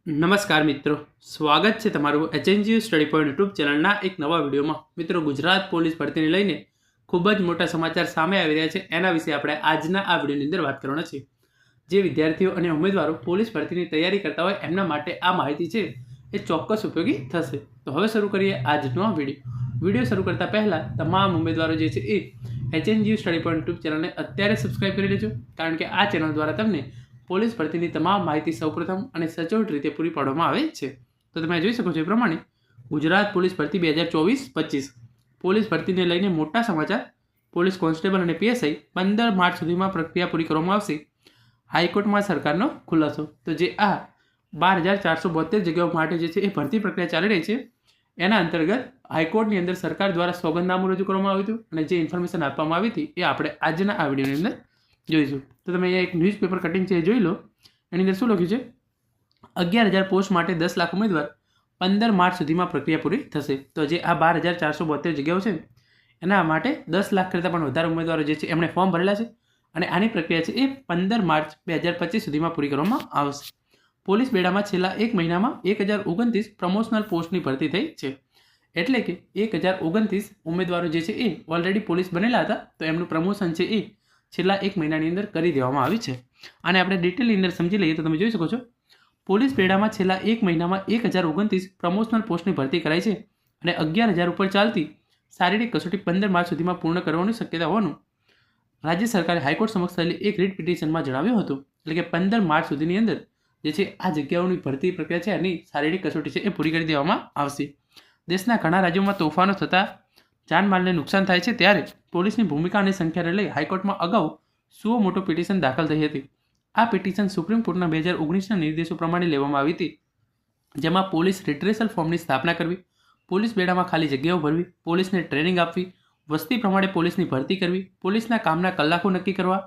નમસ્કાર મિત્રો, સ્વાગત છે તમારું એચએનજીયુ સ્ટડી પોઈન્ટ યુટ્યુબ ચેનલના એક નવા વિડીયોમાં। મિત્રો, ગુજરાત પોલીસ ભરતીને લઈને ખૂબ જ મોટા સમાચાર સામે આવી રહ્યા છે। એના વિશે આપણે આજના આ વિડીયોની અંદર વાત કરવાના છે। જે વિદ્યાર્થીઓ અને ઉમેદવારો પોલીસ ભરતીની તૈયારી કરતા હોય એમના માટે આ માહિતી છે એ ચોક્કસ ઉપયોગી થશે। તો હવે શરૂ કરીએ આજનો આ વિડીયો શરૂ કરતા પહેલાં તમામ ઉમેદવારો જે છે એ એચએનજીયુ સ્ટડી પોઈન્ટ યુટ્યુબ ચેનલને અત્યારે સબસ્ક્રાઈબ કરી લેજો, કારણ કે આ ચેનલ દ્વારા તમને પોલીસ ભરતીની તમામ માહિતી સૌપ્રથમ અને સચોટ રીતે પૂરી પાડવામાં આવે છે। તો તમે જોઈ શકો છો એ પ્રમાણે ગુજરાત પોલીસ ભરતી 2024-25 પોલીસ ભરતીને લઈને મોટા સમાચાર। પોલીસ કોન્સ્ટેબલ અને પીએસઆઈ 15 માર્ચ સુધીમાં પ્રક્રિયા પૂરી કરવામાં આવશે। હાઈકોર્ટમાં સરકારનો ખુલાસો। તો જે આ 12,472 જગ્યાઓ માટે જે છે એ ભરતી પ્રક્રિયા ચાલી રહી છે, એના અંતર્ગત હાઈકોર્ટની અંદર સરકાર દ્વારા સોગંદનામું રજૂ કરવામાં આવ્યું હતું અને જે ઇન્ફોર્મેશન આપવામાં આવી હતી એ આપણે આજના આ વિડીયોની અંદર જોઈશું। તો તમે અહીંયા એક ન્યૂઝપેપર કટિંગ છે એ જોઈ લો। એની અંદર શું લખ્યું છે? 11,000 પોસ્ટ માટે 10 લાખ ઉમેદવાર 15 માર્ચ સુધીમાં પ્રક્રિયા પૂરી થશે। તો જે આ 12,472 જગ્યાઓ છે એના માટે 10 લાખ કરતાં પણ વધારે ઉમેદવારો જે છે એમણે ફોર્મ ભરેલા છે અને આની પ્રક્રિયા છે એ 15 માર્ચ 2025 સુધીમાં પૂરી કરવામાં આવશે। પોલીસ બેડામાં છેલ્લા એક મહિનામાં 1,029 પ્રમોશનલ પોસ્ટની ભરતી થઈ છે, એટલે કે 1,029 ઉમેદવારો જે છે એ ઓલરેડી પોલીસ બનેલા હતા, તો એમનું પ્રમોશન છે એ છેલ્લા એક મહિનાની અંદર કરી દેવામાં આવી છે। અને આપણે ડિટેલની અંદર સમજી લઈએ તો તમે જોઈ શકો છો, પોલીસ બેડામાં છેલ્લા એક મહિનામાં 1,029 પ્રમોશનલ પોસ્ટની ભરતી કરાઈ છે અને 11,000 ઉપર ચાલતી શારીરિક કસોટી 15 માર્ચ સુધીમાં પૂર્ણ કરવાની શક્યતા હોવાનું રાજ્ય સરકારે હાઈકોર્ટ સમક્ષ થયેલી એક રીટ પિટિશનમાં જણાવ્યું હતું। એટલે કે 15 માર્ચ સુધીની અંદર જે છે આ જગ્યાઓની ભરતી પ્રક્રિયા છે એની શારીરિક કસોટી છે એ પૂરી કરી દેવામાં આવશે। દેશના ઘણા રાજ્યોમાં તોફાનો થતાં જાનમાલને નુકસાન થાય છે, ત્યારે પોલીસની ભૂમિકા અને સંખ્યાને લઈ હાઈકોર્ટમાં અગાઉ સુઓ મોટો પિટિશન દાખલ થઈ હતી। આ પિટિશન સુપ્રીમ કોર્ટના 2019ના નિર્દેશો પ્રમાણે લેવામાં આવી હતી, જેમાં પોલીસ રિટ્રેસલ ફોર્મની સ્થાપના કરવી, પોલીસ બેડામાં ખાલી જગ્યાઓ ભરવી, પોલીસને ટ્રેનિંગ આપવી, વસ્તી પ્રમાણે પોલીસની ભરતી કરવી, પોલીસના કામના કલાકો નક્કી કરવા,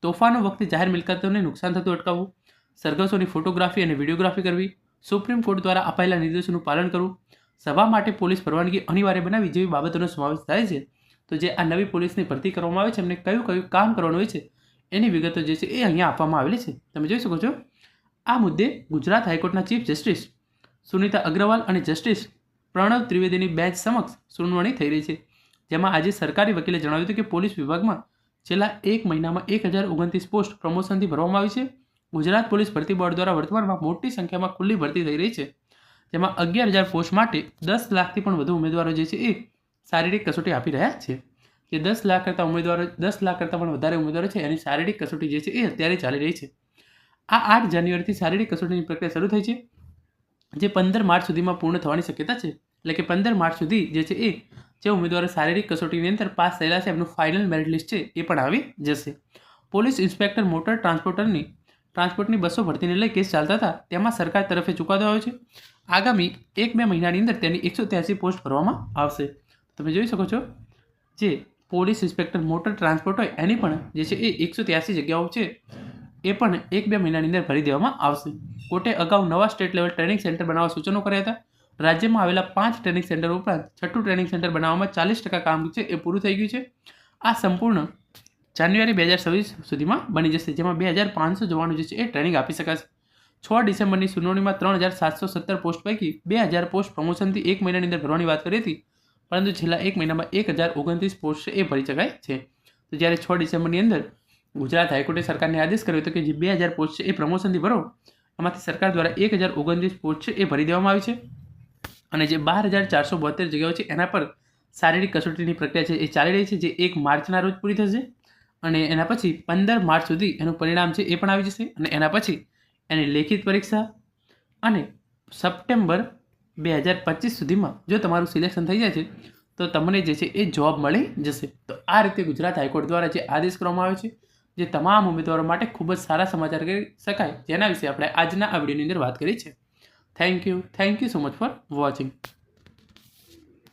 તોફાનો વખતે જાહેર મિલકતોને નુકસાન થતું અટકાવવું, સરઘસોની ફોટોગ્રાફી અને વિડીયોગ્રાફી કરવી, સુપ્રીમ કોર્ટ દ્વારા અપાયેલા નિર્દેશોનું પાલન કરવું, સભા માટે પોલીસ પરવાનગી અનિવાર્ય બનાવી જેવી બાબતોનો સમાવેશ થાય છે। તો જે આ નવી પોલીસની ભરતી કરવામાં આવે છે એમને કયું કયું કામ કરવાનું હોય છે એની વિગતો જે છે એ અહીંયા આપવામાં આવેલી છે, તમે જોઈ શકો છો। આ મુદ્દે ગુજરાત હાઈકોર્ટના ચીફ જસ્ટિસ સુનીતા અગ્રવાલ અને જસ્ટિસ પ્રણવ ત્રિવેદીની બેન્ચ સમક્ષ સુનાવણી થઈ રહી છે, જેમાં આજે સરકારી વકીલે જણાવ્યું હતું કે પોલીસ વિભાગમાં છેલ્લા એક મહિનામાં 1,029 પોસ્ટ પ્રમોશનથી ભરવામાં આવી છે। ગુજરાત પોલીસ ભરતી બોર્ડ દ્વારા વર્તમાનમાં મોટી સંખ્યામાં ખુલ્લી ભરતી થઈ રહી છે, જેમાં 11,000 પોસ્ટ માટે 10 લાખથી પણ વધુ ઉમેદવારો જે છે એ શારીરિક કસોટી આપી રહ્યા છે। જે 10 લાખ કરતાં પણ વધારે ઉમેદવારો છે એની શારીરિક કસોટી જે છે એ અત્યારે ચાલી રહી છે। આ 8 જાન્યુઆરીથી શારીરિક કસોટીની પ્રક્રિયા શરૂ થઈ છે, જે 15 માર્ચ સુધીમાં પૂર્ણ થવાની શક્યતા છે। એટલે કે 15 માર્ચ સુધી જે છે એ જે ઉમેદવારો શારીરિક કસોટીની અંદર પાસ થયેલા છે એમનું ફાઇનલ મેરિટ લિસ્ટ છે એ પણ આવી જશે। પોલીસ ઇન્સ્પેક્ટર મોટર ટ્રાન્સપોર્ટની બસો ભરતીને લઈ કેસ ચાલતા હતા, તેમાં સરકાર તરફે ચુકાદો આવ્યો છે। આગામી 1-2 મહિનાની અંદર તેની 183 પોસ્ટ ભરવામાં આવશે। તમે જોઈ શકો છો, જે પોલીસ ઇન્સ્પેક્ટર મોટર ટ્રાન્સપોર્ટ હોય એની પણ જે છે એ 183 જગ્યાઓ છે એ પણ 1-2 મહિનાની અંદર ભરી દેવામાં આવશે। કોર્ટે અગાઉ નવા સ્ટેટ લેવલ ટ્રેનિંગ સેન્ટર બનાવવા સૂચનો કર્યા હતા। રાજ્યમાં આવેલા 5 ટ્રેનિંગ સેન્ટર ઉપરાંત 6ઠું ટ્રેનિંગ સેન્ટર બનાવવામાં 40% કામ છે એ પૂરું થઈ ગયું છે। આ સંપૂર્ણ જાન્યુઆરી 2026 સુધીમાં બની જશે, જેમાં 2,500 જવાનો જે છે એ ટ્રેનિંગ આપી શકાશે। 6 ડિસેમ્બરની સુનાવણીમાં 3,717 પોસ્ટ પૈકી 2,000 પોસ્ટ પ્રમોશનથી એક મહિનાની અંદર ભરવાની વાત કરી હતી, પરંતુ છેલ્લા એક મહિનામાં 1,029 પોસ્ટ છે એ ભરી શકાય છે। તો જ્યારે 6 ડિસેમ્બરની અંદર ગુજરાત હાઈકોર્ટે સરકારને આદેશ કર્યો હતો કે જે 2,000 પોસ્ટ છે એ પ્રમોશનથી ભરો, એમાંથી સરકાર દ્વારા 1,029 પોસ્ટ છે એ ભરી દેવામાં આવી છે અને જે 12,472 જગ્યાઓ છે એના પર શારીરિક કસોટીની પ્રક્રિયા છે એ ચાલી રહી છે, જે 1 માર્ચના રોજ પૂરી થશે અને એના પછી 15 માર્ચ સુધી એનું પરિણામ છે એ પણ આવી જશે અને એના પછી એની લેખિત પરીક્ષા અને સપ્ટેમ્બર 2025 સુધીમાં જો તમારું સિલેક્શન થઈ જાય છે તો તમને જે છે એ જોબ મળી જશે। તો આ રીતે ગુજરાત હાઈકોર્ટ દ્વારા જે આદેશ કરવામાં આવ્યો છે, જે તમામ ઉમેદવારો માટે ખૂબ જ સારા સમાચાર કહી શકાય, જેના વિશે આપણે આજના આ વિડીયોની અંદર વાત કરી છે। Thank you so much for watching.